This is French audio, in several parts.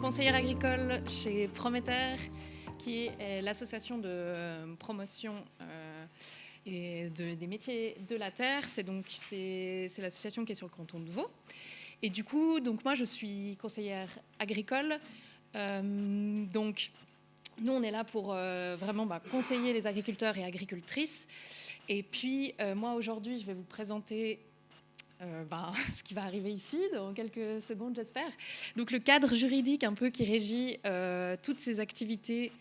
conseillère agricole chez Prométer, qui est l'association de promotion et des métiers de la terre. C'est l'association qui est sur le canton de Vaud. Et du coup, donc moi, je suis conseillère agricole. Donc, nous, on est là pour vraiment conseiller les agriculteurs et agricultrices. Et puis, moi, aujourd'hui, je vais vous présenter ce qui va arriver ici dans quelques secondes, j'espère. Donc, le cadre juridique un peu qui régit toutes ces activités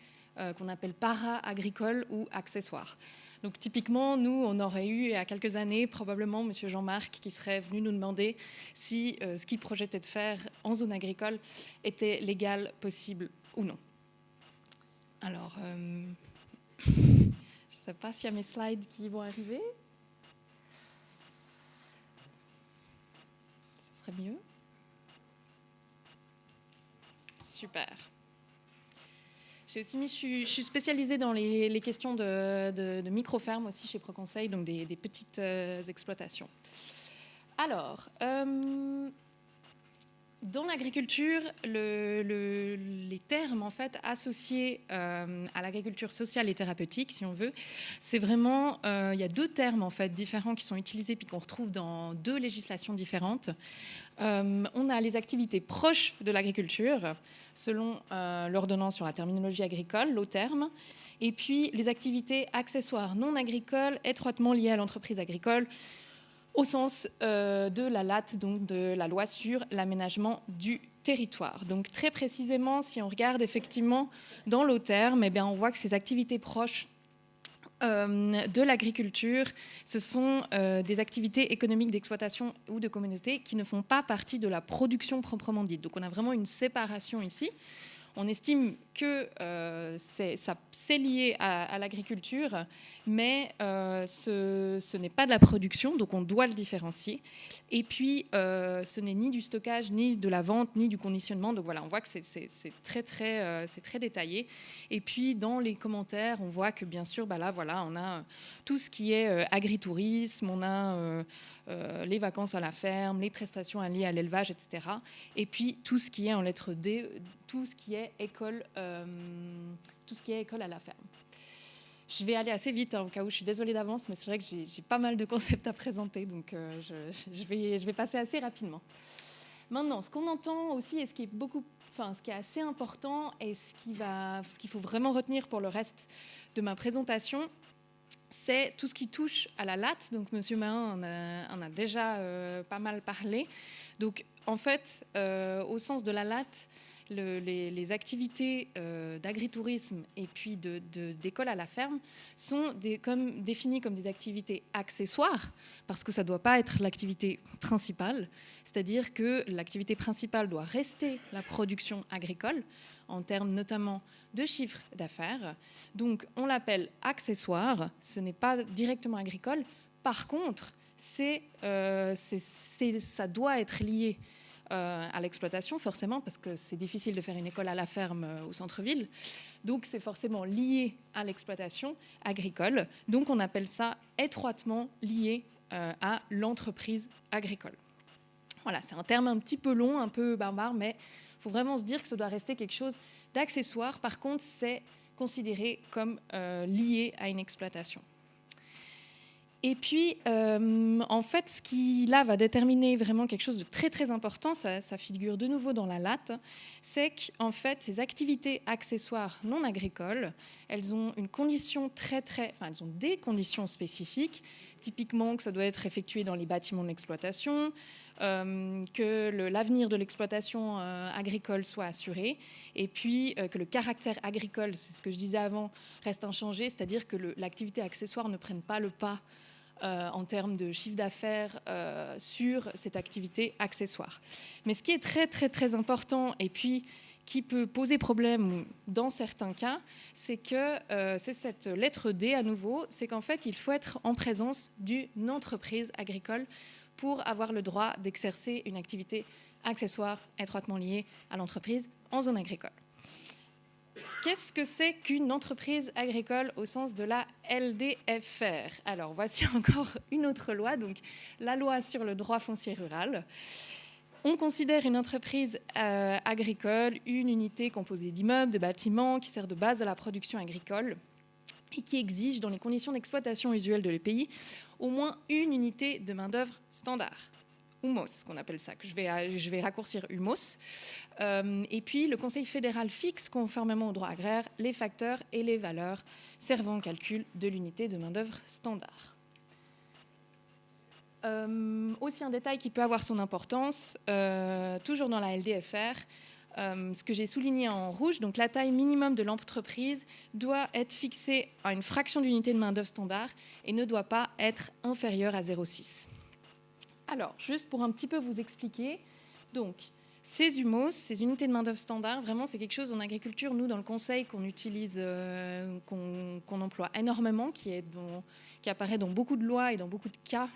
qu'on appelle para-agricoles ou accessoires. Donc, typiquement, nous, on aurait eu, il y a quelques années, probablement M. Jean-Marc qui serait venu nous demander si ce qu'il projetait de faire en zone agricole était légal, possible ou non. Alors, je ne sais pas s'il y a mes slides qui vont arriver. Ce serait mieux. Super. J'ai aussi je suis spécialisée dans les questions de micro-fermes aussi chez ProConseil, donc des petites exploitations. Alors, dans l'agriculture, les termes en fait associés à l'agriculture sociale et thérapeutique, si on veut, c'est vraiment il y a deux termes en fait différents qui sont utilisés puis qu'on retrouve dans deux législations différentes. On a les activités proches de l'agriculture, selon l'ordonnance sur la terminologie agricole, l'OTERM, et puis les activités accessoires non agricoles étroitement liées à l'entreprise agricole, au sens de la LAT, donc de la loi sur l'aménagement du territoire. Donc très précisément, si on regarde effectivement dans l'OTERM, eh bien, on voit que ces activités proches de l'agriculture, ce sont des activités économiques d'exploitation ou de communauté qui ne font pas partie de la production proprement dite. Donc on a vraiment une séparation ici. On estime que c'est lié à l'agriculture, mais ce n'est pas de la production, donc on doit le différencier. Et puis, ce n'est ni du stockage, ni de la vente, ni du conditionnement. Donc voilà, on voit que c'est très détaillé. Et puis, dans les commentaires, on voit que bien sûr, là, voilà, on a tout ce qui est agritourisme, on a les vacances à la ferme, les prestations liées à l'élevage, etc. Et puis, tout ce qui est en lettre D, tout ce qui est école à la ferme. Je vais aller assez vite, au cas où je suis désolée d'avance, mais c'est vrai que j'ai pas mal de concepts à présenter, donc je vais passer assez rapidement. Maintenant, ce qu'on entend aussi, et ce qui est assez important, et ce qu'il faut vraiment retenir pour le reste de ma présentation, c'est tout ce qui touche à la LAT. Donc, M. Mahin en a déjà pas mal parlé. Donc, en fait, au sens de la LAT, les activités d'agritourisme et puis d'école à la ferme sont définies comme des activités accessoires, parce que ça ne doit pas être l'activité principale. C'est-à-dire que l'activité principale doit rester la production agricole, en termes notamment de chiffre d'affaires. Donc, on l'appelle accessoire, ce n'est pas directement agricole. Par contre, ça doit être lié à l'exploitation, forcément, parce que c'est difficile de faire une école à la ferme au centre-ville. Donc, c'est forcément lié à l'exploitation agricole. Donc, on appelle ça étroitement lié à l'entreprise agricole. Voilà, c'est un terme un petit peu long, un peu barbare, mais il faut vraiment se dire que ça doit rester quelque chose d'accessoire. Par contre, c'est considéré comme lié à une exploitation. Et puis, en fait, ce qui, là, va déterminer vraiment quelque chose de très, très important, ça figure de nouveau dans la LAT, c'est qu'en fait, ces activités accessoires non agricoles, elles ont elles ont des conditions spécifiques, typiquement que ça doit être effectué dans les bâtiments d'exploitation, que l'avenir de l'exploitation agricole soit assuré, et puis que le caractère agricole, c'est ce que je disais avant, reste inchangé, c'est-à-dire que l'activité accessoire ne prenne pas le pas en termes de chiffre d'affaires sur cette activité accessoire. Mais ce qui est très, très, très important, et puis qui peut poser problème dans certains cas, c'est que c'est cette lettre D à nouveau, c'est qu'en fait, il faut être en présence d'une entreprise agricole pour avoir le droit d'exercer une activité accessoire étroitement liée à l'entreprise en zone agricole. Qu'est-ce que c'est qu'une entreprise agricole au sens de la LDFR? Alors, voici encore une autre loi, donc la loi sur le droit foncier rural. On considère une entreprise agricole une unité composée d'immeubles, de bâtiments qui sert de base à la production agricole et qui exige, dans les conditions d'exploitation usuelles de l'EPI, au moins une unité de main-d'œuvre standard. UMOS, qu'on appelle ça, que je vais raccourcir UMOS. Et puis, le Conseil fédéral fixe, conformément au droit agraire, les facteurs et les valeurs servant au calcul de l'unité de main-d'œuvre standard. Aussi un détail qui peut avoir son importance, toujours dans la LDFR, ce que j'ai souligné en rouge, donc la taille minimum de l'entreprise doit être fixée à une fraction d'unité de main-d'œuvre standard et ne doit pas être inférieure à 0,6. Alors, juste pour un petit peu vous expliquer, donc, ces UMOS, ces unités de main-d'œuvre standard, vraiment, c'est quelque chose en agriculture, nous, dans le conseil, qu'on utilise, qu'on emploie énormément, qui apparaît dans beaucoup de lois et dans beaucoup de cas.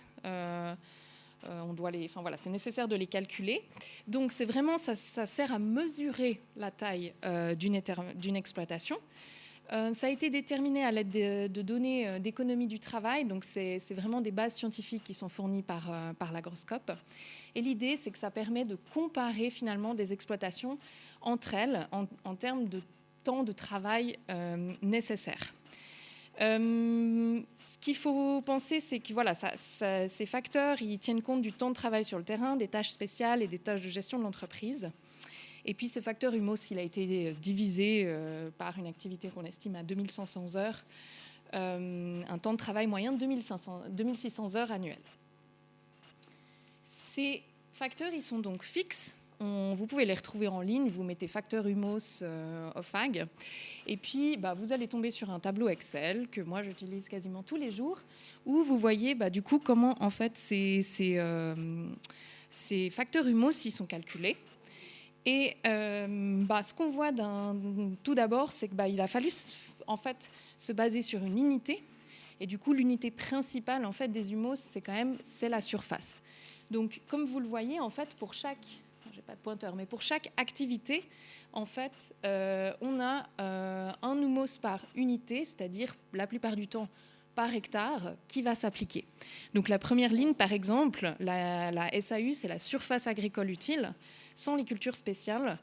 C'est nécessaire de les calculer. Donc, c'est vraiment, ça sert à mesurer la taille d'une exploitation. Ça a été déterminé à l'aide de données d'économie du travail, donc c'est vraiment des bases scientifiques qui sont fournies par l'Agroscope. Et l'idée, c'est que ça permet de comparer finalement des exploitations entre elles en termes de temps de travail nécessaire. Ce qu'il faut penser, c'est que voilà, ces facteurs, ils tiennent compte du temps de travail sur le terrain, des tâches spéciales et des tâches de gestion de l'entreprise. Et puis ce facteur UMOS, il a été divisé par une activité qu'on estime à 2500 heures, un temps de travail moyen de 2600 heures annuelles. Ces facteurs, ils sont donc fixes. Vous pouvez les retrouver en ligne, vous mettez facteur UMOS OFAG, et puis vous allez tomber sur un tableau Excel que moi j'utilise quasiment tous les jours, où vous voyez du coup comment en fait ces facteurs UMOS ils sont calculés. Et ce qu'on voit tout d'abord, c'est qu'il a fallu en fait se baser sur une unité. Et du coup, l'unité principale en fait des UMOS, c'est la surface. Donc, comme vous le voyez, en fait, pour chaque, j'ai pas de pointeur, mais pour chaque activité, en fait, on a un UMOS par unité, c'est-à-dire la plupart du temps par hectare, qui va s'appliquer. Donc, la première ligne, par exemple, la SAU, c'est la surface agricole utile. Sans les cultures spéciales,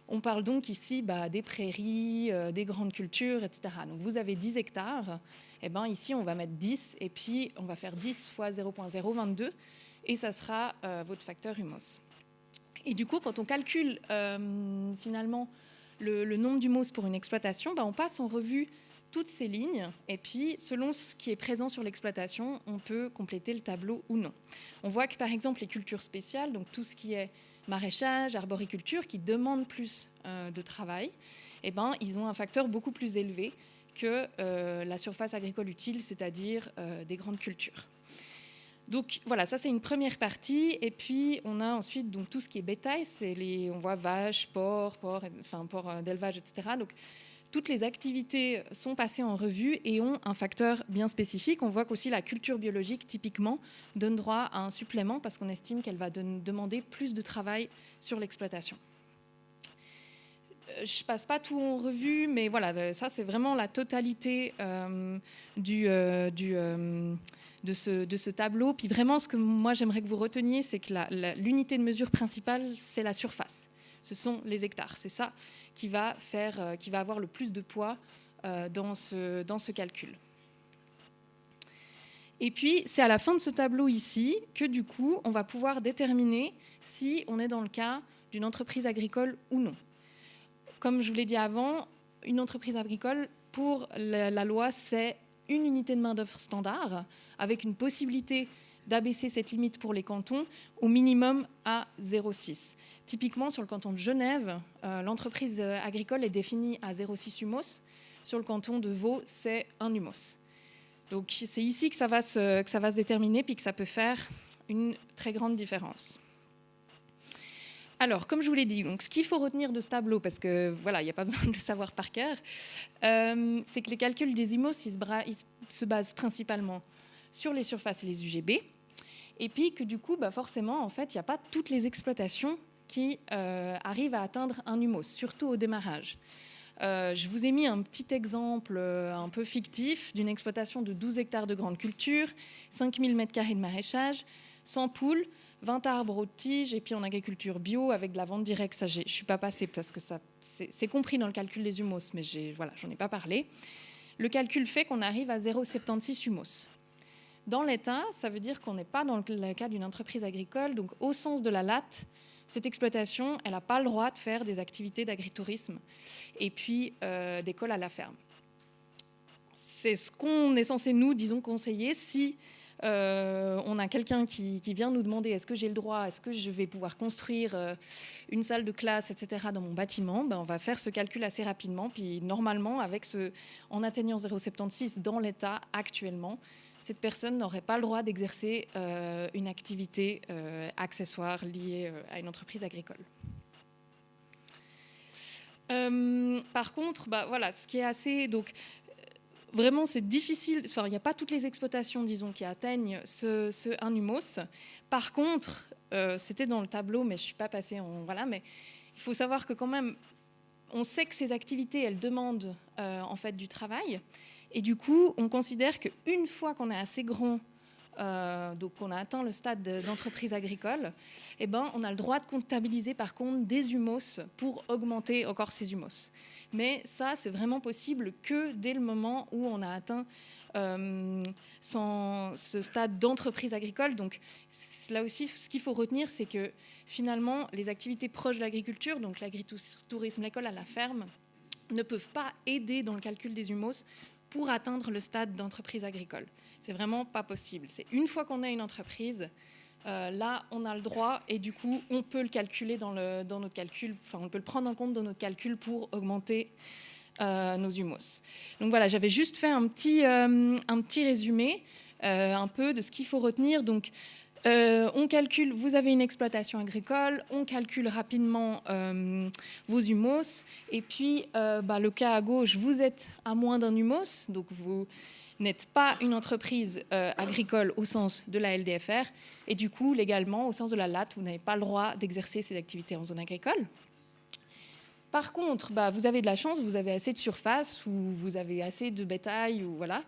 on parle donc ici des prairies, des grandes cultures, etc. Donc vous avez 10 hectares, et ici on va mettre 10, et puis on va faire 10 fois 0,022, et ça sera votre facteur UMOS. Et du coup, quand on calcule finalement le nombre d'UMOS pour une exploitation, on passe en revue toutes ces lignes, et puis selon ce qui est présent sur l'exploitation, on peut compléter le tableau ou non. On voit que par exemple les cultures spéciales, donc tout ce qui est maraîchage, arboriculture, qui demandent plus de travail, ils ont un facteur beaucoup plus élevé que la surface agricole utile, c'est-à-dire des grandes cultures. Donc voilà, ça c'est une première partie, et puis on a ensuite donc tout ce qui est bétail, on voit vaches, porcs d'élevage, etc. Donc toutes les activités sont passées en revue et ont un facteur bien spécifique. On voit qu'aussi la culture biologique, typiquement, donne droit à un supplément parce qu'on estime qu'elle va demander plus de travail sur l'exploitation. Je ne passe pas tout en revue, mais voilà, ça c'est vraiment la totalité de ce tableau. Puis vraiment, ce que moi j'aimerais que vous reteniez, c'est que l'unité de mesure principale, c'est la surface. Ce sont les hectares. C'est ça qui va avoir le plus de poids dans ce calcul. Et puis, c'est à la fin de ce tableau ici que, du coup, on va pouvoir déterminer si on est dans le cas d'une entreprise agricole ou non. Comme je vous l'ai dit avant, une entreprise agricole, pour la loi, c'est une unité de main-d'œuvre standard, avec une possibilité d'abaisser cette limite pour les cantons au minimum à 0,6. Typiquement, sur le canton de Genève, l'entreprise agricole est définie à 0,6 UMOS. Sur le canton de Vaud, c'est 1 UMOS. Donc, c'est ici que ça va se déterminer, puis que ça peut faire une très grande différence. Alors, comme je vous l'ai dit, donc, ce qu'il faut retenir de ce tableau, parce que voilà, il n'y a pas besoin de le savoir par cœur, c'est que les calculs des UMOS, ils se basent principalement sur les surfaces et les UGB, et puis que du coup, forcément, en fait, il n'y a pas toutes les exploitations qui arrivent à atteindre un UMOS, surtout au démarrage. Je vous ai mis un petit exemple un peu fictif d'une exploitation de 12 hectares de grande culture, 5000 m² de maraîchage, 100 poules. 20 arbres aux tiges, et puis en agriculture bio, avec de la vente directe, ça, je ne suis pas passée parce que c'est compris dans le calcul des humos, mais voilà, j'en ai pas parlé. Le calcul fait qu'on arrive à 0,76 humos. Dans l'État, ça veut dire qu'on n'est pas dans le cas d'une entreprise agricole, donc au sens de la LAT, cette exploitation, elle n'a pas le droit de faire des activités d'agritourisme et puis d'école à la ferme. C'est ce qu'on est censé, nous, disons, conseiller si on a quelqu'un qui vient nous demander est-ce que j'ai le droit, est-ce que je vais pouvoir construire une salle de classe, etc. dans mon bâtiment, on va faire ce calcul assez rapidement. Puis normalement, en atteignant 0,76 dans l'État actuellement, cette personne n'aurait pas le droit d'exercer une activité accessoire liée à une entreprise agricole. Par contre, voilà, ce qui est assez... Donc, vraiment, c'est difficile. Enfin, il n'y a pas toutes les exploitations, disons, qui atteignent ce 1 humos. Par contre, c'était dans le tableau, mais je ne suis pas passée en... Voilà, mais il faut savoir que quand même, on sait que ces activités, elles demandent en fait du travail. Et du coup, on considère qu'une fois qu'on est assez grand, donc qu'on a atteint le stade d'entreprise agricole, eh ben, on a le droit de comptabiliser par contre des humos pour augmenter encore ces humos. Mais ça, c'est vraiment possible que dès le moment où on a atteint ce stade d'entreprise agricole. Donc là aussi, ce qu'il faut retenir, c'est que finalement, les activités proches de l'agriculture, donc l'agritourisme, l'école à la ferme, ne peuvent pas aider dans le calcul des humos pour atteindre le stade d'entreprise agricole. C'est vraiment pas possible. C'est une fois qu'on a une entreprise, là, on a le droit et du coup, on peut le calculer dans notre calcul, enfin, on peut le prendre en compte dans notre calcul pour augmenter nos humos. Donc voilà, j'avais juste fait un petit résumé un peu de ce qu'il faut retenir. Donc, on calcule, vous avez une exploitation agricole, on calcule rapidement vos humos, et puis le cas à gauche, vous êtes à moins d'un humos, donc vous n'êtes pas une entreprise agricole au sens de la LDFR, et du coup, légalement, au sens de la LAT, vous n'avez pas le droit d'exercer ces activités en zone agricole. Par contre, vous avez de la chance, vous avez assez de surface, ou vous avez assez de bétail, ou voilà.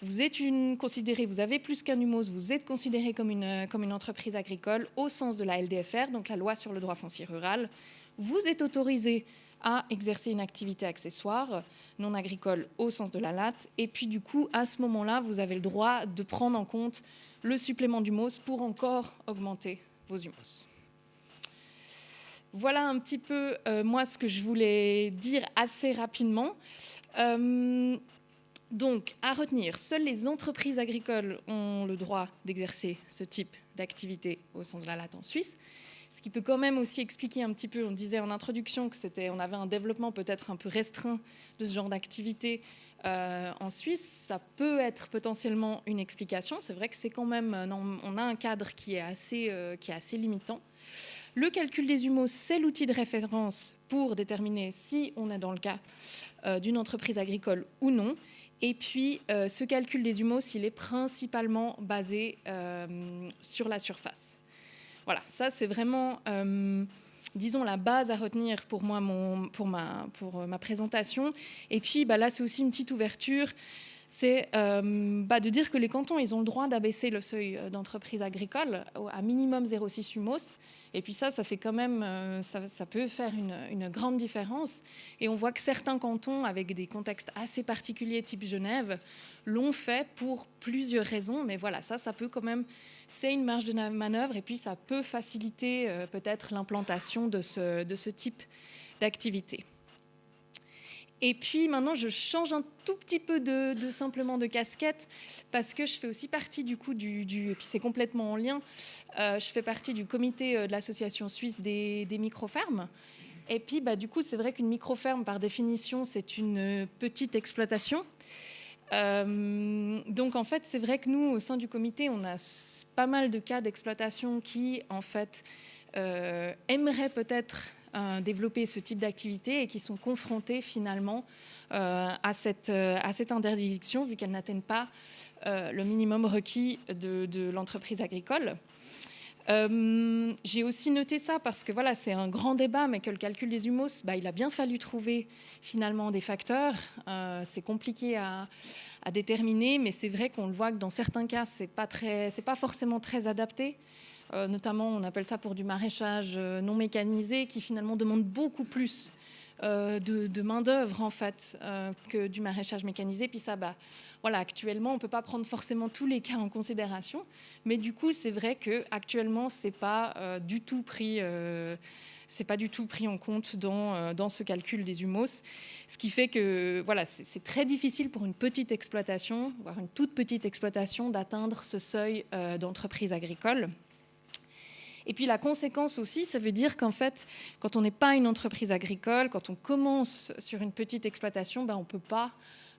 Vous avez plus qu'un humos, vous êtes considéré comme une entreprise agricole au sens de la LDFR, donc la loi sur le droit foncier rural. Vous êtes autorisé à exercer une activité accessoire non agricole au sens de la LAT. Et puis du coup, à ce moment-là, vous avez le droit de prendre en compte le supplément d'humos pour encore augmenter vos humos. Voilà un petit peu, moi, ce que je voulais dire assez rapidement. Donc, à retenir, seules les entreprises agricoles ont le droit d'exercer ce type d'activité au sens de la LAT en Suisse. Ce qui peut quand même aussi expliquer un petit peu, on disait en introduction on avait un développement peut-être un peu restreint de ce genre d'activité en Suisse. Ça peut être potentiellement une explication. C'est vrai que c'est quand même, on a un cadre qui est assez limitant. Le calcul des humos, c'est l'outil de référence pour déterminer si on est dans le cas d'une entreprise agricole ou non. Et puis, ce calcul des humos, il est principalement basé sur la surface. Voilà, ça c'est vraiment, disons, la base à retenir pour moi, pour ma présentation. Et puis là, c'est aussi une petite ouverture, c'est de dire que les cantons, ils ont le droit d'abaisser le seuil d'entreprise agricole à minimum 0,6 humos. Et puis ça fait quand même, ça peut faire une grande différence. Et on voit que certains cantons, avec des contextes assez particuliers, type Genève, l'ont fait pour plusieurs raisons. Mais voilà, ça peut quand même, c'est une marge de manœuvre. Et puis ça peut faciliter peut-être l'implantation de ce type d'activité. Et puis maintenant, je change un tout petit peu simplement de casquette parce que je fais aussi partie du coup et puis c'est complètement en lien, je fais partie du comité de l'association suisse des micro-fermes. Et puis du coup, c'est vrai qu'une micro-ferme, par définition, c'est une petite exploitation. Donc en fait, c'est vrai que nous, au sein du comité, on a pas mal de cas d'exploitation qui, en fait, aimeraient peut-être développer ce type d'activité et qui sont confrontés finalement à cette interdiction vu qu'elles n'atteignent pas le minimum requis de l'entreprise agricole. J'ai aussi noté ça parce que voilà, c'est un grand débat, mais que le calcul des humos, il a bien fallu trouver finalement des facteurs. C'est compliqué à déterminer, mais c'est vrai qu'on le voit que dans certains cas, c'est pas forcément très adapté. Notamment, on appelle ça pour du maraîchage non mécanisé, qui finalement demande beaucoup plus de main-d'œuvre en fait que du maraîchage mécanisé. Puis ça, voilà, actuellement, on ne peut pas prendre forcément tous les cas en considération, mais du coup, c'est vrai qu'actuellement, c'est pas du tout pris en compte dans ce calcul des HUMOS, ce qui fait que voilà, c'est très difficile pour une petite exploitation, voire une toute petite exploitation, d'atteindre ce seuil d'entreprise agricole. Et puis la conséquence aussi, ça veut dire qu'en fait, quand on n'est pas une entreprise agricole, quand on commence sur une petite exploitation, on ne peut pas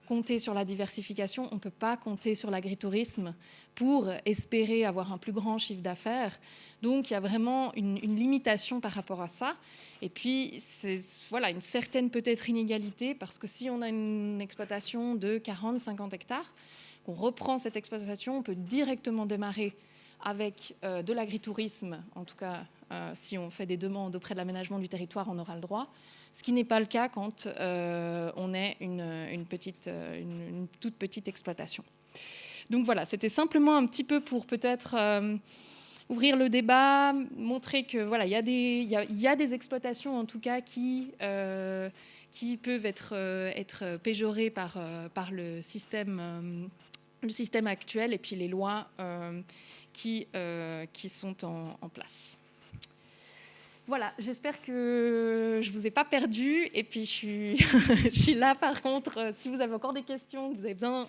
compter sur la diversification, on ne peut pas compter sur l'agritourisme pour espérer avoir un plus grand chiffre d'affaires. Donc il y a vraiment une limitation par rapport à ça. Et puis c'est voilà, une certaine peut-être inégalité, parce que si on a une exploitation de 40-50 hectares, qu'on reprend cette exploitation, on peut directement démarrer avec de l'agritourisme, en tout cas si on fait des demandes auprès de l'aménagement du territoire, on aura le droit, ce qui n'est pas le cas quand on est une toute petite exploitation. Donc voilà, c'était simplement un petit peu pour peut-être ouvrir le débat, montrer que voilà, il y a des exploitations en tout cas qui peuvent être péjorées par le système actuel et puis les lois qui sont en place. Voilà, j'espère que je ne vous ai pas perdu. Et puis, je suis là, par contre, si vous avez encore des questions, que vous avez besoin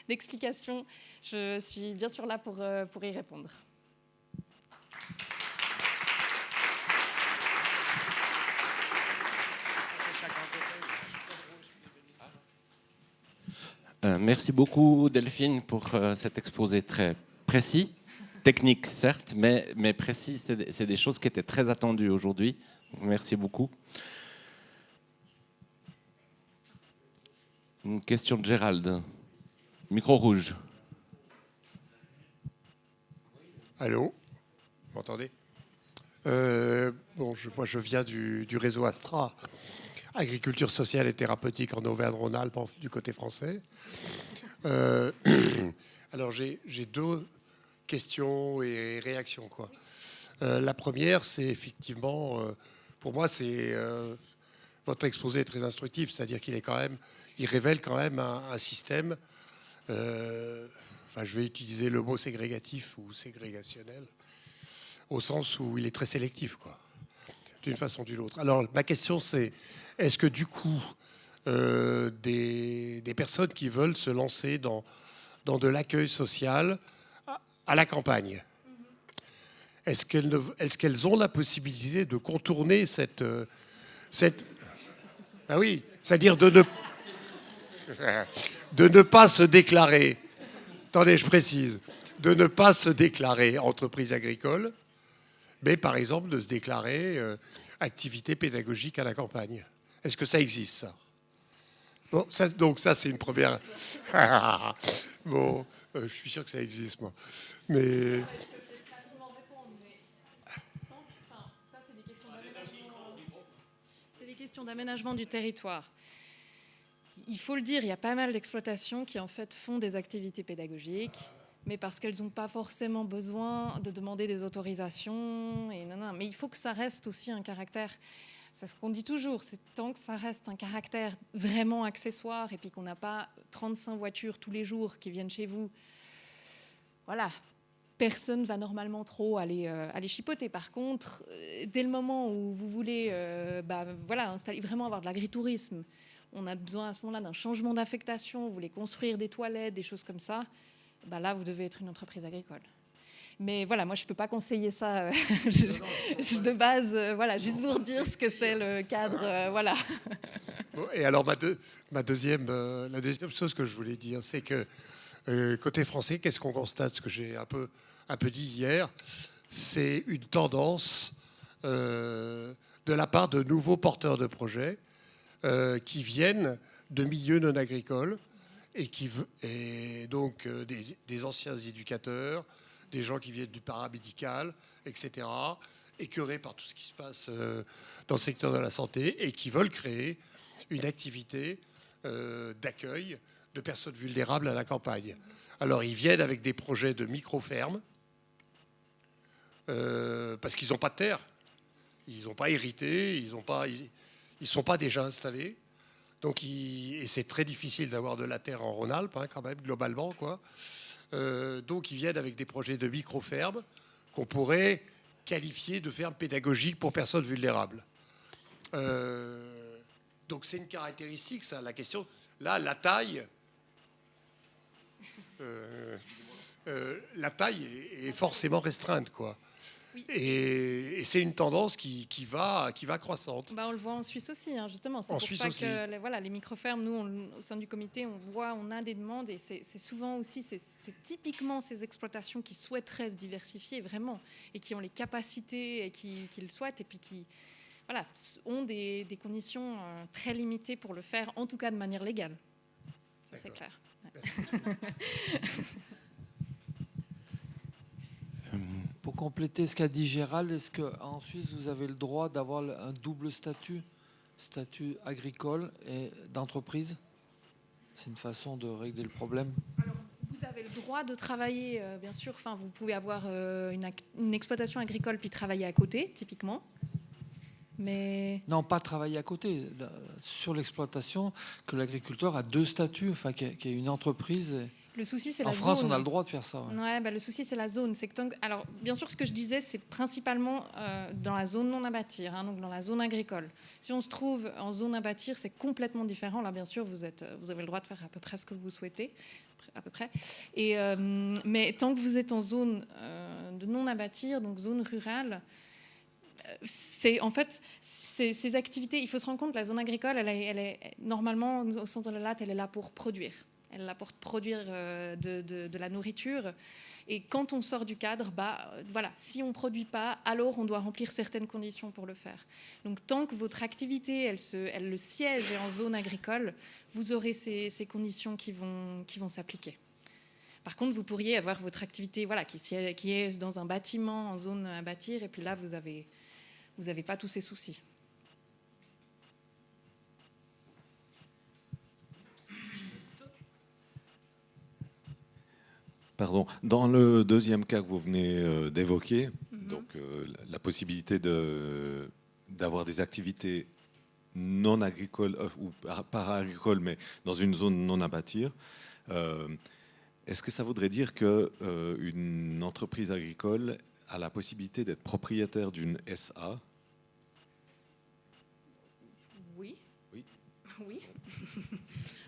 d'explications, je suis bien sûr là pour y répondre. Merci beaucoup, Delphine, pour cet exposé très précis. Technique, certes, mais précis. C'est des choses qui étaient très attendues aujourd'hui. Merci beaucoup. Une question de Gérald. Micro rouge. Allô ? Vous m'entendez ? Moi, je viens du réseau Astra, agriculture sociale et thérapeutique en Auvergne-Rhône-Alpes, du côté français. Alors, j'ai deux questions et réactions, quoi. La première, c'est effectivement, pour moi, votre exposé est très instructif, c'est-à-dire il révèle quand même un système. Je vais utiliser le mot ségrégatif ou ségrégationnel, au sens où il est très sélectif, quoi, d'une façon ou d'une autre. Alors, ma question, c'est, est-ce que du coup, des personnes qui veulent se lancer dans de l'accueil social à la campagne, est-ce qu'elles ont la possibilité de contourner cette ah oui, c'est-à-dire de ne pas se déclarer, attendez, je précise, de ne pas se déclarer entreprise agricole, mais par exemple de se déclarer activité pédagogique à la campagne. Est-ce que ça existe, ça ? Bon, donc ça, c'est une première... Bon, je suis sûr que ça existe, moi. Mais... C'est des questions d'aménagement du territoire. Il faut le dire, il y a pas mal d'exploitations qui en fait font des activités pédagogiques, mais parce qu'elles n'ont pas forcément besoin de demander des autorisations. Mais il faut que ça reste aussi un caractère... C'est ce qu'on dit toujours, c'est tant que ça reste un caractère vraiment accessoire et puis qu'on n'a pas 35 voitures tous les jours qui viennent chez vous, voilà, personne ne va normalement trop aller chipoter. Par contre, dès le moment où vous voulez installer, vraiment avoir de l'agritourisme, on a besoin à ce moment-là d'un changement d'affectation, vous voulez construire des toilettes, des choses comme ça, là, vous devez être une entreprise agricole. Mais voilà, moi, je ne peux pas conseiller ça de base, juste pour dire ce que c'est le cadre, voilà. Bon, et alors, la deuxième chose que je voulais dire, c'est que côté français, qu'est-ce qu'on constate ? Ce que j'ai un peu dit hier, c'est une tendance de la part de nouveaux porteurs de projets qui viennent de milieux non agricoles et donc des anciens éducateurs, des gens qui viennent du paramédical, etc., écœurés par tout ce qui se passe dans le secteur de la santé et qui veulent créer une activité d'accueil de personnes vulnérables à la campagne. Alors, ils viennent avec des projets de micro-fermes parce qu'ils n'ont pas de terre. Ils n'ont pas hérité, ils ne sont pas déjà installés. Donc, et c'est très difficile d'avoir de la terre en Rhône-Alpes, hein, quand même, globalement, quoi. Donc, ils viennent avec des projets de micro-fermes qu'on pourrait qualifier de fermes pédagogiques pour personnes vulnérables. Donc, c'est une caractéristique, ça, la question. Là, la taille est forcément restreinte, quoi. Oui. Et c'est une tendance qui va croissante. On le voit en Suisse aussi, hein, justement. C'est en pour Suisse ça aussi. que les micro-fermes, nous, au sein du comité, on a des demandes et c'est souvent aussi, c'est typiquement ces exploitations qui souhaiteraient se diversifier vraiment et qui ont les capacités et qui le souhaitent et puis qui ont des conditions très limitées pour le faire, en tout cas de manière légale. Ça, c'est clair. Ouais. Pour compléter ce qu'a dit Gérald, est-ce qu'en Suisse, vous avez le droit d'avoir un double statut agricole et d'entreprise? C'est une façon de régler le problème. Alors, vous avez le droit de travailler, bien sûr. Enfin, vous pouvez avoir une exploitation agricole puis travailler à côté, typiquement. Mais Non, pas travailler à côté. Sur l'exploitation, que l'agriculteur a deux statuts, enfin, qu'il y ait une entreprise. le souci, c'est la En zone. France, on a le droit de faire ça. Ouais, le souci, c'est la zone. Alors, bien sûr, ce que je disais, c'est principalement dans la zone non à bâtir, hein, donc dans la zone agricole. Si on se trouve en zone à bâtir, c'est complètement différent. Là, bien sûr, vous avez le droit de faire à peu près ce que vous souhaitez, à peu près. Mais tant que vous êtes en zone de non à bâtir, donc zone rurale, ces activités, il faut se rendre compte, la zone agricole, elle est normalement, au centre de la latte, elle est là pour produire. Elle est là pour produire de la nourriture. Et quand on sort du cadre, si on ne produit pas, alors on doit remplir certaines conditions pour le faire. Donc tant que votre activité, elle le siège est en zone agricole, vous aurez ces conditions qui vont s'appliquer. Par contre, vous pourriez avoir votre activité qui est dans un bâtiment, en zone à bâtir, et puis là, vous n'avez pas tous ces soucis. Pardon. Dans le deuxième cas que vous venez d'évoquer, donc la possibilité d'avoir des activités non agricoles ou para-agricoles, mais dans une zone non à bâtir, est-ce que ça voudrait dire qu'une entreprise agricole a la possibilité d'être propriétaire d'une SA? Oui. Oui. Oui.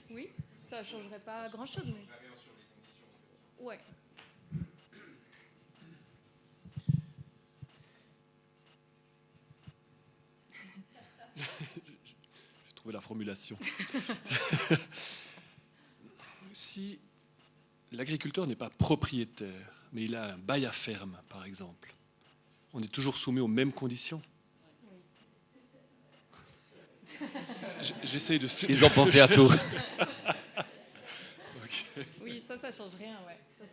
Oui. Ça ne changerait pas grand-chose. Mais... Ouais. J'ai trouvé la formulation. Si l'agriculteur n'est pas propriétaire, mais il a un bail à ferme, par exemple, on est toujours soumis aux mêmes conditions. J'essaye de... Ils ont pensé à tout. Okay. Oui, ça change rien, ouais. Ça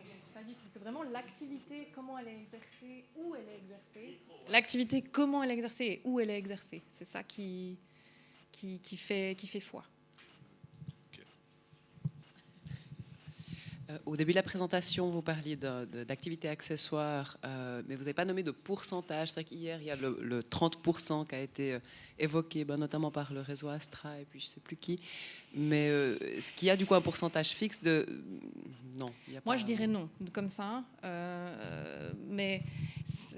change pas du tout. C'est vraiment l'activité, comment elle est exercée, où elle est exercée. L'activité, comment elle est exercée et où elle est exercée. C'est ça qui fait foi. Au début de la présentation, vous parliez d'activités accessoires, mais vous n'avez pas nommé de pourcentage. C'est vrai qu'hier, il y a le 30% qui a été évoqué, notamment par le réseau Astra et puis je ne sais plus qui. Mais est-ce qu'il y a du coup un pourcentage fixe de... Non. Moi, je dirais non, comme ça. Mais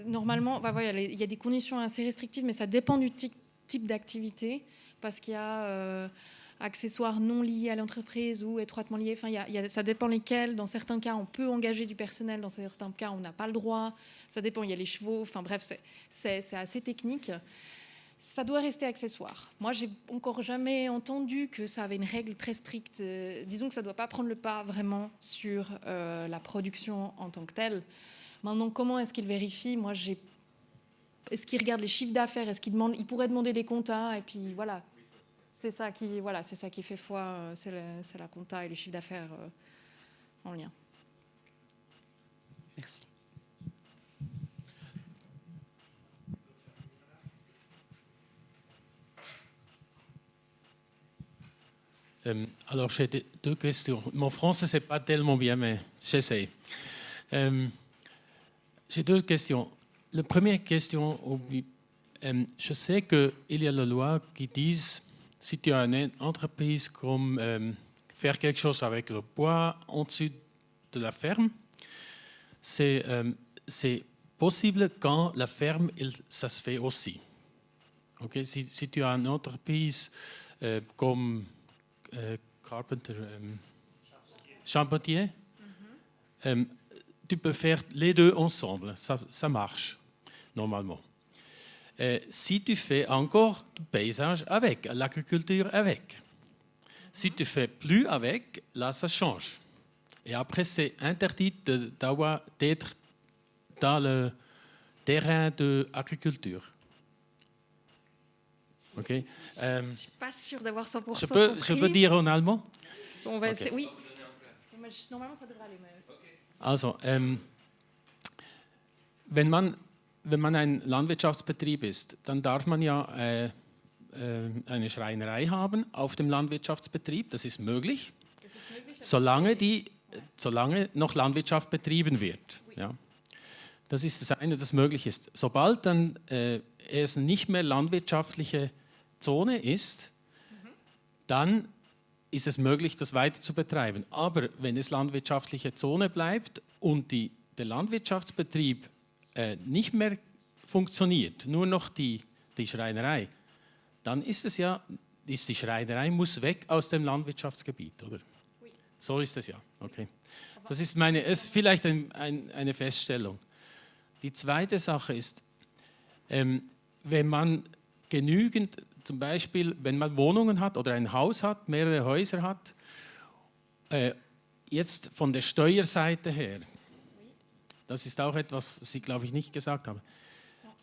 normalement, il y a des conditions assez restrictives, mais ça dépend du type d'activité, parce qu'il y a... accessoires non liés à l'entreprise ou étroitement liés. Enfin, ça dépend lesquels. Dans certains cas, on peut engager du personnel. Dans certains cas, on n'a pas le droit. Ça dépend. Il y a les chevaux. Enfin, bref, c'est assez technique. Ça doit rester accessoire. Moi, j'ai encore jamais entendu que ça avait une règle très stricte. Disons que ça ne doit pas prendre le pas vraiment sur la production en tant que telle. Maintenant, comment est-ce qu'il vérifie? Moi, est-ce qu'il regarde les chiffres d'affaires? Est-ce qu'il pourrait demander les comptas? Et puis, voilà. C'est ça qui fait foi, c'est la compta et les chiffres d'affaires en lien. Merci. Alors, j'ai deux questions. Mon français, c'est pas tellement bien, mais j'essaie. j'ai deux questions. La première question, je sais qu'il y a la loi qui dit si tu as une entreprise comme faire quelque chose avec le bois au-dessus de la ferme, c'est possible quand la ferme, ça se fait aussi. Okay? Si tu as une entreprise comme carpenter, charpentier, tu peux faire les deux ensemble, ça marche normalement. Si tu fais encore du paysage avec, l'agriculture avec, si tu fais plus avec, là ça change. Et après c'est interdit d'être dans le terrain de l'agriculture. Ok. Je ne suis pas sûre d'avoir 100% compris. Je peux dire en allemand? On va Okay. Oui. Normalement, ça devrait aller. Mais... Also, wenn man ein Landwirtschaftsbetrieb ist, dann darf man ja eine Schreinerei haben auf dem Landwirtschaftsbetrieb. Das ist möglich, solange noch Landwirtschaft betrieben wird. Ja. Das ist das eine, das möglich ist. Sobald dann es nicht mehr landwirtschaftliche Zone ist, dann ist es möglich, das weiter zu betreiben. Aber wenn es landwirtschaftliche Zone bleibt und der Landwirtschaftsbetrieb nicht mehr funktioniert, nur noch die Schreinerei, dann ist die Schreinerei muss weg aus dem Landwirtschaftsgebiet, oder? So ist es ja. Okay. Das ist vielleicht eine Feststellung. Die zweite Sache ist, wenn man genügend, zum Beispiel, wenn man Wohnungen hat oder ein Haus hat, mehrere Häuser hat, jetzt von der Steuerseite her, das ist auch etwas, was Sie, glaube ich, nicht gesagt haben,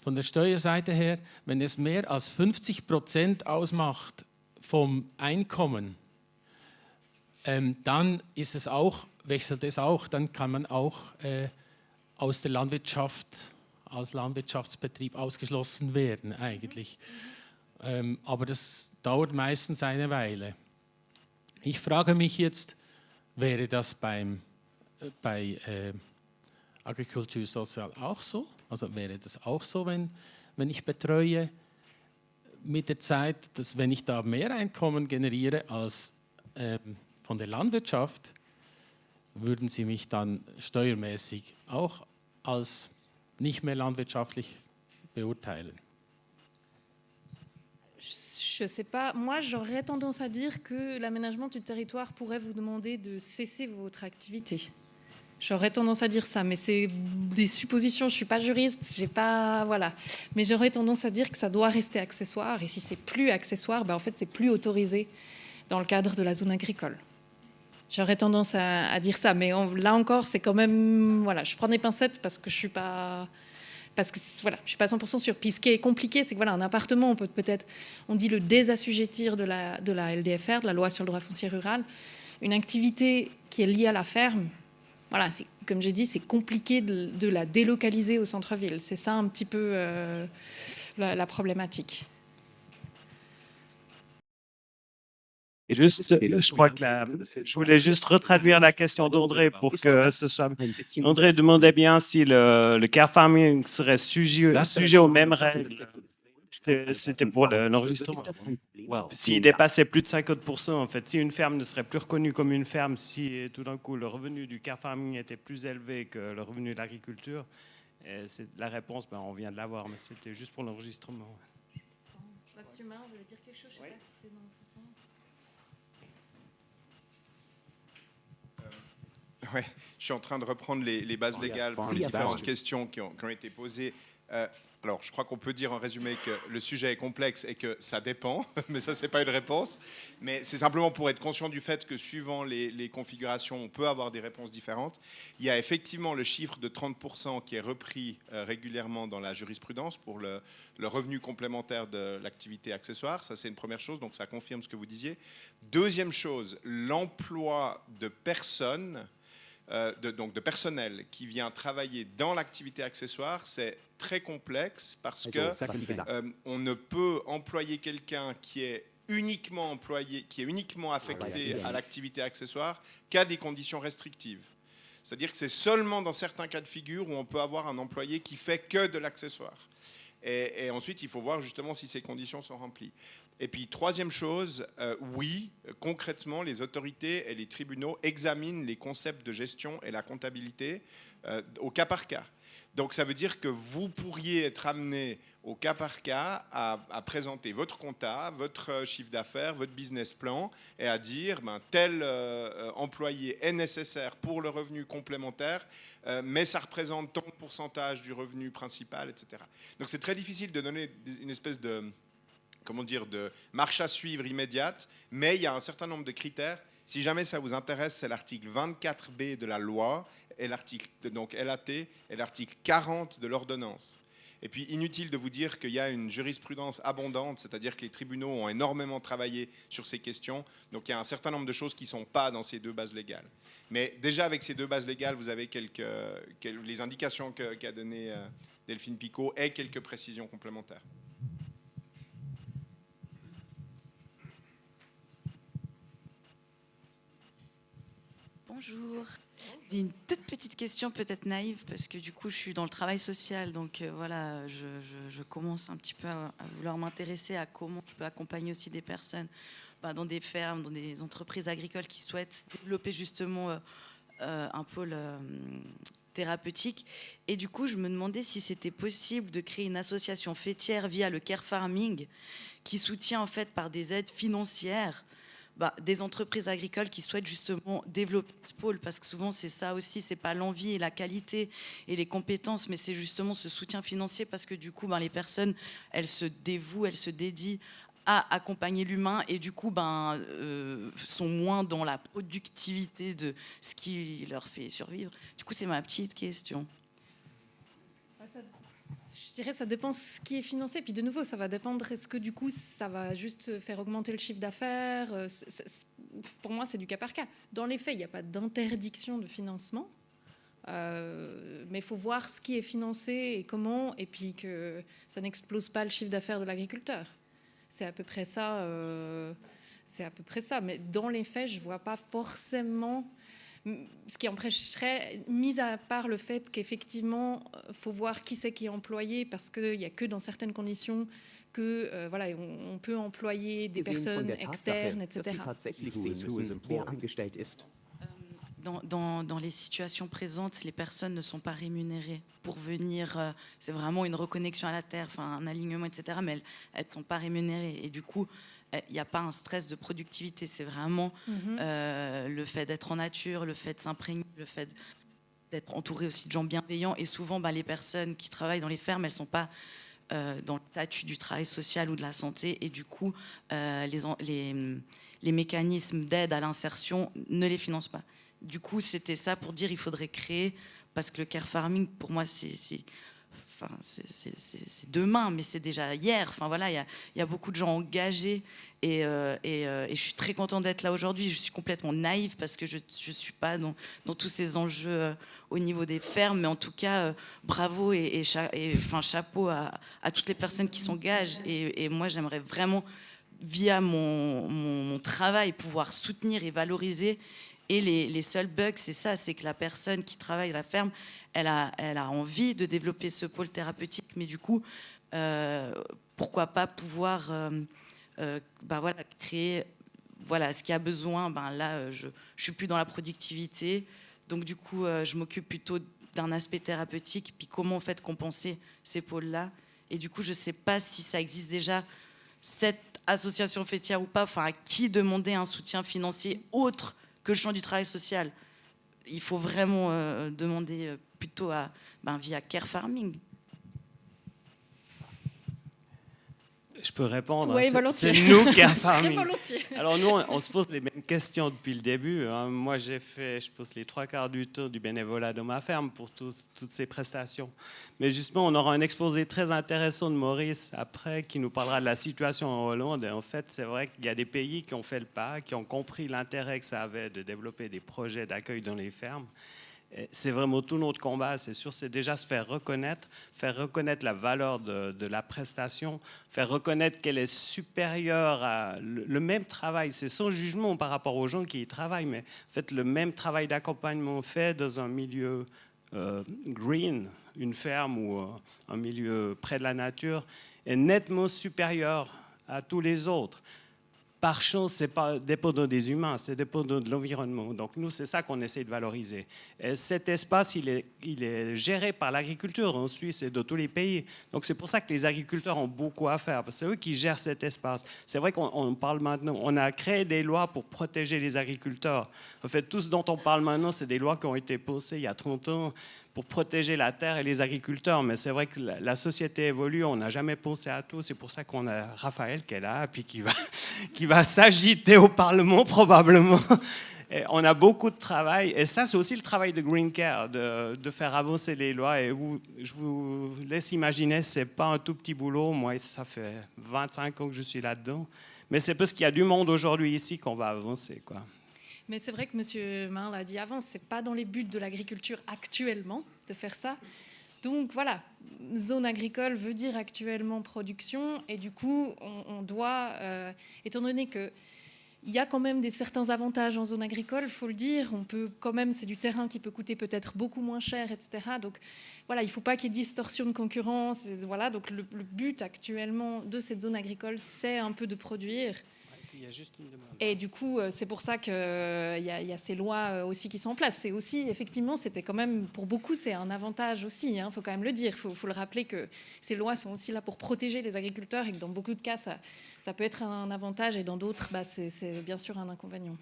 von der Steuerseite her, wenn es mehr als 50% ausmacht vom Einkommen, dann wechselt es auch, dann kann man auch aus der Landwirtschaft, als Landwirtschaftsbetrieb ausgeschlossen werden eigentlich. Aber das dauert meistens eine Weile. Ich frage mich jetzt, wäre das bei Agriculture Social auch so? Also wäre das auch so, wenn ich betreue mit der Zeit, dass wenn ich da mehr Einkommen generiere als von der Landwirtschaft, würden Sie mich dann steuermäßig auch als nicht mehr landwirtschaftlich beurteilen? Je ne sais pas. Moi, j'aurais tendance à dire que l'aménagement du territoire pourrait vous demander de cesser votre activité. J'aurais tendance à dire ça, mais c'est des suppositions. Je ne suis pas juriste, voilà. Mais j'aurais tendance à dire que ça doit rester accessoire. Et si c'est plus accessoire, en fait, c'est plus autorisé dans le cadre de la zone agricole. J'aurais tendance à dire ça, mais là encore, c'est quand même, voilà, je prends des pincettes parce que je suis pas 100% sûre. Puis ce qui est compliqué, c'est que voilà, un appartement, on peut peut-être, on dit le désassujettir de la LDFR, de la loi sur le droit foncier rural. Une activité qui est liée à la ferme, voilà, comme j'ai dit, c'est compliqué de la délocaliser au centre-ville. C'est ça un petit peu la problématique. Et juste, je crois que je voulais juste retraduire la question d'André pour que ce soit. André demandait bien si le care farming serait sujet aux mêmes règles. C'était pour l'enregistrement. S'il dépassait plus de 50%, en fait, si une ferme ne serait plus reconnue comme une ferme, si tout d'un coup le revenu du care farming était plus élevé que le revenu de l'agriculture, c'est la réponse, on vient de l'avoir, mais c'était juste pour l'enregistrement. Votre humain voulait dire quelque chose, je ne sais pas si c'est dans ce sens. Ouais, je suis en train de reprendre les bases légales pour les différentes questions qui ont été posées. Alors, je crois qu'on peut dire en résumé que le sujet est complexe et que ça dépend, mais ça, c'est pas une réponse. Mais c'est simplement pour être conscient du fait que suivant les configurations, on peut avoir des réponses différentes. Il y a effectivement le chiffre de 30% qui est repris régulièrement dans la jurisprudence pour le revenu complémentaire de l'activité accessoire. Ça, c'est une première chose, donc ça confirme ce que vous disiez. Deuxième chose, l'emploi de personnes, donc de personnel qui vient travailler dans l'activité accessoire, c'est très complexe parce que on ne peut employer quelqu'un qui est uniquement affecté à l'activité accessoire qu'à des conditions restrictives. C'est-à-dire que c'est seulement dans certains cas de figure où on peut avoir un employé qui fait que de l'accessoire. Et ensuite, il faut voir justement si ces conditions sont remplies. Et puis, troisième chose, oui, concrètement, les autorités et les tribunaux examinent les concepts de gestion et la comptabilité au cas par cas. Donc, ça veut dire que vous pourriez être amené au cas par cas à présenter votre compta, votre chiffre d'affaires, votre business plan et à dire tel employé est nécessaire pour le revenu complémentaire, mais ça représente tant de pourcentage du revenu principal, etc. Donc, c'est très difficile de donner une espèce de marche à suivre immédiate, mais il y a un certain nombre de critères. Si jamais ça vous intéresse, c'est l'article 24B de la loi, et l'article donc LAT, et l'article 40 de l'ordonnance. Et puis, inutile de vous dire qu'il y a une jurisprudence abondante, c'est-à-dire que les tribunaux ont énormément travaillé sur ces questions, donc il y a un certain nombre de choses qui ne sont pas dans ces deux bases légales. Mais déjà, avec ces deux bases légales, vous avez les indications qu'a données Delphine Picot et quelques précisions complémentaires. Bonjour. J'ai une toute petite question, peut-être naïve, parce que du coup, je suis dans le travail social. Donc voilà, je commence un petit peu à vouloir m'intéresser à comment je peux accompagner aussi des personnes dans des fermes, dans des entreprises agricoles qui souhaitent développer justement un pôle thérapeutique. Et du coup, je me demandais si c'était possible de créer une association fêtière via le care farming qui soutient en fait par des aides financières des entreprises agricoles qui souhaitent justement développer ce pôle, parce que souvent c'est ça aussi, c'est pas l'envie et la qualité et les compétences, mais c'est justement ce soutien financier, parce que du coup les personnes, elles se dévouent, elles se dédient à accompagner l'humain et du coup sont moins dans la productivité de ce qui leur fait survivre. Du coup, c'est ma petite question. Je dirais que ça dépend ce qui est financé. Puis de nouveau, ça va dépendre. Est-ce que du coup, ça va juste faire augmenter le chiffre d'affaires? Pour moi, c'est du cas par cas. Dans les faits, il n'y a pas d'interdiction de financement. Mais il faut voir ce qui est financé et comment, et puis que ça n'explose pas le chiffre d'affaires de l'agriculteur. C'est à peu près ça. Mais dans les faits, je ne vois pas forcément ce qui empêcherait, mis à part le fait qu'effectivement, il faut voir qui c'est qui est employé, parce qu'il n'y a que dans certaines conditions que on peut employer des personnes externes, etc. Dans les situations présentes, les personnes ne sont pas rémunérées pour venir. C'est vraiment une reconnexion à la terre, un alignement, etc. Mais elles ne sont pas rémunérées. Et du coup, il n'y a pas un stress de productivité. C'est vraiment le fait d'être en nature, le fait de s'imprégner, le fait d'être entouré aussi de gens bienveillants. Et souvent, les personnes qui travaillent dans les fermes, elles ne sont pas dans le statut du travail social ou de la santé. Et du coup, les mécanismes d'aide à l'insertion ne les financent pas. Du coup, c'était ça pour dire qu'il faudrait créer, parce que le care farming, pour moi, c'est demain, mais c'est déjà hier. Il y a beaucoup de gens engagés et je suis très contente d'être là aujourd'hui. Je suis complètement naïve parce que je ne suis pas dans tous ces enjeux au niveau des fermes, mais en tout cas, bravo et chapeau à toutes les personnes qui s'engagent. Et moi, j'aimerais vraiment, via mon travail, pouvoir soutenir et valoriser. Et les seuls bugs, c'est ça, c'est que la personne qui travaille à la ferme, elle a envie de développer ce pôle thérapeutique, mais du coup, pourquoi pas pouvoir créer ce qu'il y a besoin. Là, je suis plus dans la productivité, donc du coup, je m'occupe plutôt d'un aspect thérapeutique, puis comment en fait compenser ces pôles-là. Et du coup, je sais pas si ça existe déjà, cette association fêtière ou pas, à qui demander un soutien financier autre que le champ du travail social. Il faut vraiment demander plutôt via care farming. Je peux répondre. Oui, c'est nous care farming. Très volontiers. Alors nous, on se pose les mêmes questions depuis le début. Moi, je pose les 3/4 du tour du bénévolat dans ma ferme pour toutes ces prestations. Mais justement, on aura un exposé très intéressant de Maurice après qui nous parlera de la situation en Hollande. Et en fait, c'est vrai qu'il y a des pays qui ont fait le pas, qui ont compris l'intérêt que ça avait de développer des projets d'accueil dans les fermes. C'est vraiment tout notre combat, c'est sûr, c'est déjà se faire reconnaître la valeur de la prestation, faire reconnaître qu'elle est supérieure à le même travail. C'est sans jugement par rapport aux gens qui y travaillent, mais en fait, le même travail d'accompagnement fait dans un milieu green, une ferme ou un milieu près de la nature, est nettement supérieur à tous les autres. Par chance, ce n'est pas dépendant des humains, c'est dépendant de l'environnement. Donc nous, c'est ça qu'on essaie de valoriser. Et cet espace, il est géré par l'agriculture en Suisse et dans tous les pays. Donc c'est pour ça que les agriculteurs ont beaucoup à faire, parce que c'est eux qui gèrent cet espace. C'est vrai qu'on parle maintenant, on a créé des lois pour protéger les agriculteurs. En fait, tout ce dont on parle maintenant, c'est des lois qui ont été posées il y a 30 ans pour protéger la terre et les agriculteurs. Mais c'est vrai que la société évolue, on n'a jamais pensé à tout. C'est pour ça qu'on a Raphaël qui est là, puis qui va s'agiter au Parlement probablement. Et on a beaucoup de travail. Et ça, c'est aussi le travail de Green Care, de faire avancer les lois. Et je vous laisse imaginer, ce n'est pas un tout petit boulot. Moi, ça fait 25 ans que je suis là-dedans. Mais c'est parce qu'il y a du monde aujourd'hui ici qu'on va avancer, quoi. Mais c'est vrai que M. Main l'a dit avant, ce n'est pas dans les buts de l'agriculture actuellement de faire ça. Donc voilà, zone agricole veut dire actuellement production. Et du coup, on doit, étant donné qu'il y a quand même certains avantages en zone agricole, il faut le dire, on peut quand même, c'est du terrain qui peut coûter peut-être beaucoup moins cher, etc. Donc voilà, il ne faut pas qu'il y ait distorsion de concurrence. Voilà, donc le but actuellement de cette zone agricole, c'est un peu de produire. Il y a juste une demande. Et du coup, c'est pour ça qu'il y a ces lois aussi qui sont en place. C'est aussi, effectivement, c'était quand même, pour beaucoup, c'est un avantage aussi. Il faut quand même le dire. Il faut le rappeler que ces lois sont aussi là pour protéger les agriculteurs et que dans beaucoup de cas, ça peut être un avantage et dans d'autres, c'est bien sûr un inconvénient.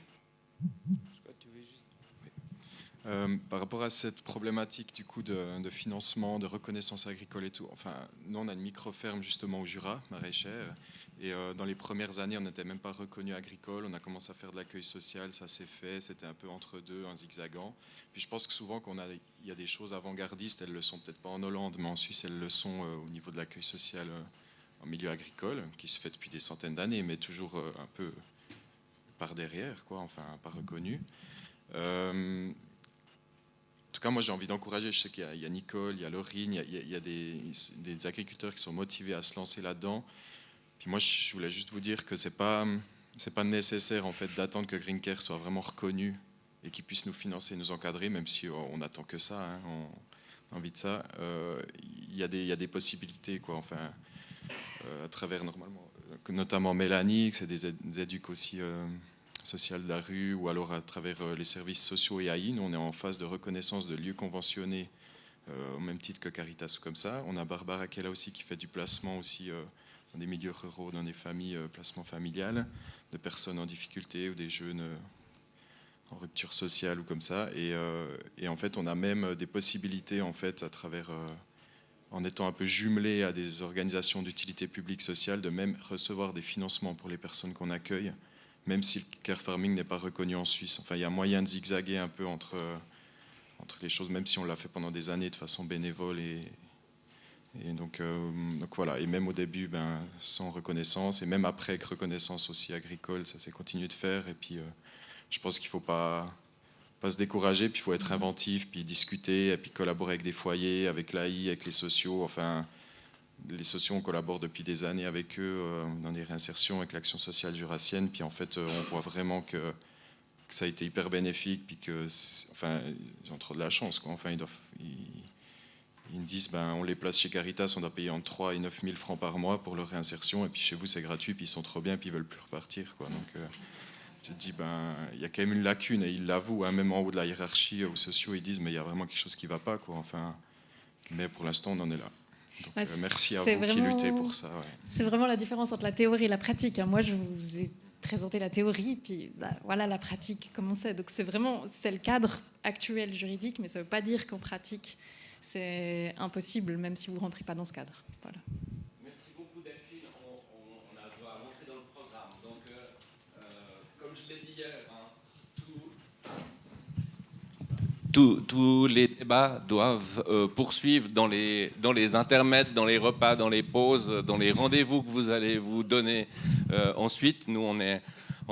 Par rapport à cette problématique du coup de financement, de reconnaissance agricole et tout, enfin, nous on a une micro-ferme justement au Jura, maraîchère, et dans les premières années on n'était même pas reconnu agricole, on a commencé à faire de l'accueil social, ça s'est fait, c'était un peu entre deux, un zigzagant. Puis je pense que souvent il y a des choses avant-gardistes, elles le sont peut-être pas en Hollande, mais en Suisse elles le sont au niveau de l'accueil social en milieu agricole, qui se fait depuis des centaines d'années, mais toujours un peu par derrière, quoi, enfin pas reconnu. En tout cas, moi, j'ai envie d'encourager. Je sais qu'il y a Nicole, il y a Laurine, il y a des agriculteurs qui sont motivés à se lancer là-dedans. Puis moi, je voulais juste vous dire que c'est pas nécessaire en fait d'attendre que Green Care soit vraiment reconnu et qu'il puisse nous financer, nous encadrer, même si on n'attend que ça, hein, on a envie de ça. Il y a des possibilités, quoi. Enfin, à travers notamment Mélanie, c'est des éduques aussi. Sociales de la rue, ou alors à travers les services sociaux et AI. Nous, on est en phase de reconnaissance de lieux conventionnés au même titre que Caritas ou comme ça. On a Barbara qui est là aussi, qui fait du placement aussi dans des milieux ruraux, dans des familles, placement familial, de personnes en difficulté ou des jeunes en rupture sociale ou comme ça. Et en fait, on a même des possibilités en fait à travers en étant un peu jumelé à des organisations d'utilité publique sociale, de même recevoir des financements pour les personnes qu'on accueille, même si le care farming n'est pas reconnu en Suisse. Enfin, il y a moyen de zigzaguer un peu entre les choses, même si on l'a fait pendant des années de façon bénévole. Et donc voilà. Et même au début, sans reconnaissance, et même après avec reconnaissance aussi agricole, ça s'est continué de faire. Et puis, je pense qu'il ne faut pas se décourager, puis il faut être inventif, puis discuter, et puis collaborer avec des foyers, avec l'AI, avec les sociaux. Enfin, les sociaux, on collabore depuis des années avec eux dans des réinsertions avec l'action sociale jurassienne. Puis en fait, on voit vraiment que ça a été hyper bénéfique. Puis que, enfin, ils ont trop de la chance, quoi. Enfin, ils me disent, on les place chez Caritas, on doit payer entre 3 et 9 000 francs par mois pour leur réinsertion. Et puis chez vous, c'est gratuit. Puis ils sont trop bien, puis ils veulent plus repartir, quoi. Donc, tu te dis, il y a quand même une lacune. Et ils l'avouent, hein, même en haut de la hiérarchie, aux sociaux, ils disent, mais il y a vraiment quelque chose qui ne va pas, quoi. Enfin, mais pour l'instant, on en est là. Donc, merci à vous qui luttez pour ça. Ouais. C'est vraiment la différence entre la théorie et la pratique. Moi, je vous ai présenté la théorie, puis voilà la pratique, comment c'est. Donc c'est le cadre actuel juridique, mais ça ne veut pas dire qu'en pratique, c'est impossible, même si vous ne rentrez pas dans ce cadre. Voilà. Merci beaucoup Delphine. On doit avancer dans le programme. Donc, comme je l'ai dit hier, tous les débats doivent poursuivre dans les intermèdes, dans les repas, dans les pauses, dans les rendez-vous que vous allez vous donner ensuite. Nous, on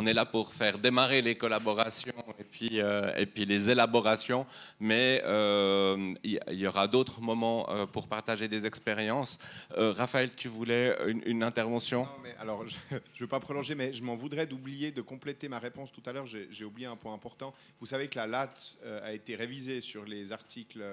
est là pour faire démarrer les collaborations et puis les élaborations. Mais il y aura d'autres moments pour partager des expériences. Raphaël, tu voulais une intervention? Non, mais alors, je ne veux pas prolonger, mais je m'en voudrais d'oublier de compléter ma réponse tout à l'heure. J'ai oublié un point important. Vous savez que la LAT a été révisée sur les articles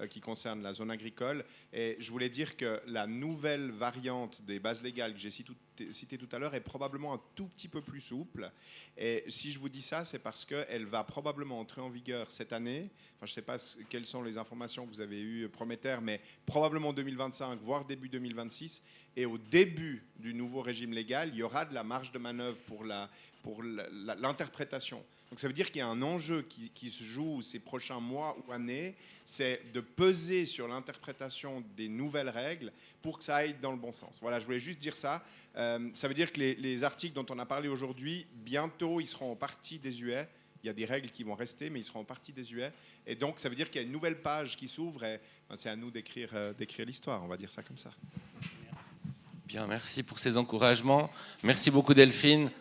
qui concernent la zone agricole. Et je voulais dire que la nouvelle variante des bases légales que j'ai citée tout à l'heure est probablement un tout petit peu plus souple. Et si je vous dis ça, c'est parce qu'elle va probablement entrer en vigueur cette année. Enfin, je ne sais pas quelles sont les informations que vous avez eues, Prométhère, mais probablement 2025, voire début 2026. Et au début du nouveau régime légal, il y aura de la marge de manœuvre pour l'interprétation. Donc ça veut dire qu'il y a un enjeu qui se joue ces prochains mois ou années, c'est de peser sur l'interprétation des nouvelles règles pour que ça aille dans le bon sens. Voilà, je voulais juste dire ça. Ça veut dire que les articles dont on a parlé aujourd'hui, bientôt, ils seront en partie désuets. Il y a des règles qui vont rester, mais ils seront en partie désuets. Et donc, ça veut dire qu'il y a une nouvelle page qui s'ouvre et c'est à nous d'écrire l'histoire, on va dire ça comme ça. Bien, merci pour ces encouragements. Merci beaucoup Delphine.